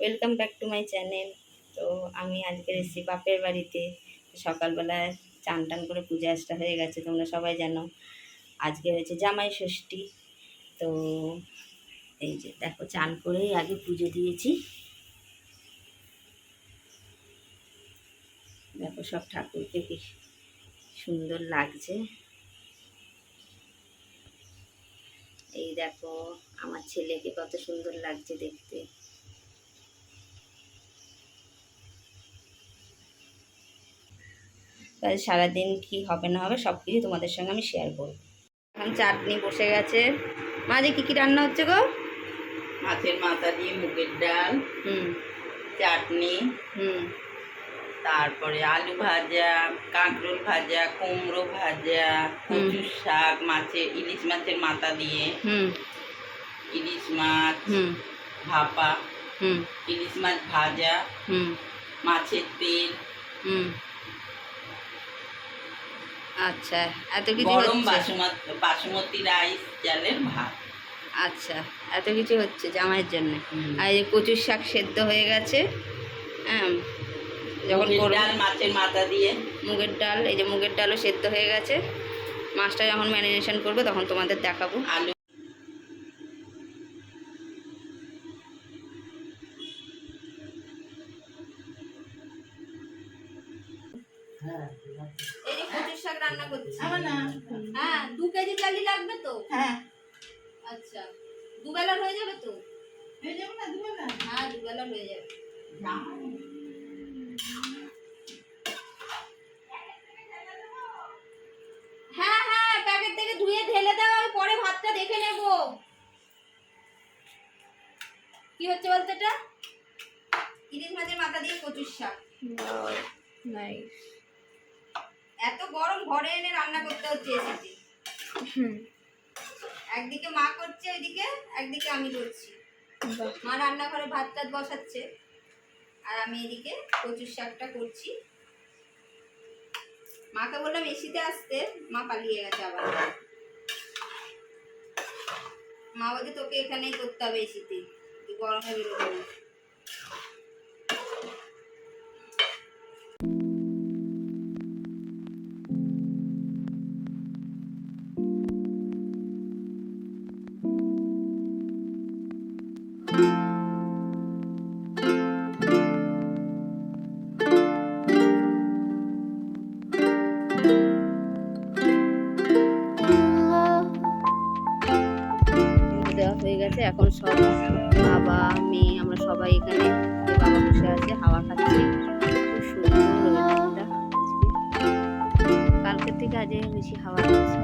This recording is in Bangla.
Welcome back to my channel. তো আমি আজকে এসেছি বাপের বাড়িতে। সকালবেলায় চান টান করে পূজা আসটা হয়ে গেছে, তোমরা সবাই জানো। আজকে হয়েছে জামাই ষষ্ঠী। তো এই যে দেখো, চান করেই আগে পুজো দিয়েছি। দেখো সব ঠাকুরকে কি সুন্দর লাগছে। এই দেখো আমার ছেলেকে কত সুন্দর লাগছে দেখতে। তাহলে সারাদিন কি হবে না হবে সব কিছু তোমাদের সঙ্গে আমি শেয়ার করব। এখন চাটনি বসে গেছে। মাঝে কি কি রান্না হচ্ছে গো? মাছের মাথা দিয়ে মুগের ডাল, চাটনি, তারপরে আলু ভাজা, কাঁকরোল ভাজা, কুমড়ো ভাজা, কচুর শাক, ইলিশ মাছের মাথা দিয়ে, ইলিশ মাছ ভাপা, ইলিশ মাছ ভাজা, মাছের তেল। আচ্ছা, এত কিছু গরম বাসমতি রাইস চালের ভাত। আচ্ছা, এত কিছু হচ্ছে জামাইয়ের জন্য। আর এই কচুর শাক সেদ্ধ হয়ে গেছে। হ্যাঁ, যখন ডাল মাছের মাথা দিয়ে মুগের ডাল, এই যে মুগের ডালও সেদ্ধ হয়ে গেছে। মাছটা যখন ম্যারিনেশন করবো তখন তোমাদের দেখাবো। আলু এই যে কচুর শাক রান্না করছি। হ্যাঁ, 2 কেজি চালই লাগবে তো? হ্যাঁ। আচ্ছা, দুবেলার হয়ে যাবে তো? হয়ে যাবে না দুবেলা? হ্যাঁ, দুবেলার হয়ে যাবে। হ্যাঁ হ্যাঁ, প্যাকেট থেকে ধুয়ে ঢেলে দাও, আমি পরে ভাতটা দেখে নেব। কি হচ্ছে বলতে? এটা ইলিশ মাছের মাথা দিয়ে কচুর শাক। নাইস। এত গরম ঘরে এনে রান্না করতে হচ্ছে এসিতে। একদিকে মা করছে, ওইদিকে একদিকে আমি করছি। মা রান্নাঘরে ভাত টাত বসাচ্ছে আর আমি এদিকে কচুর শাকটা করছি। মাকে বললাম এসিতে আসতে, মা পালিয়ে গেছে আবার। মা বলছে তোকে এখানেই করতে হবে এসিতে, তুই গরমে বেরোবি না। দেওয়া হয়ে গেছে। এখন সব বাবা মেয়ে আমরা সবাই এখানে, বাবা বসে আছে হাওয়া খাচ্ছে। খুব সুন্দর ওয়েদারটা আজকে, কালকের থেকে আজকে বেশি হাওয়া দিচ্ছে।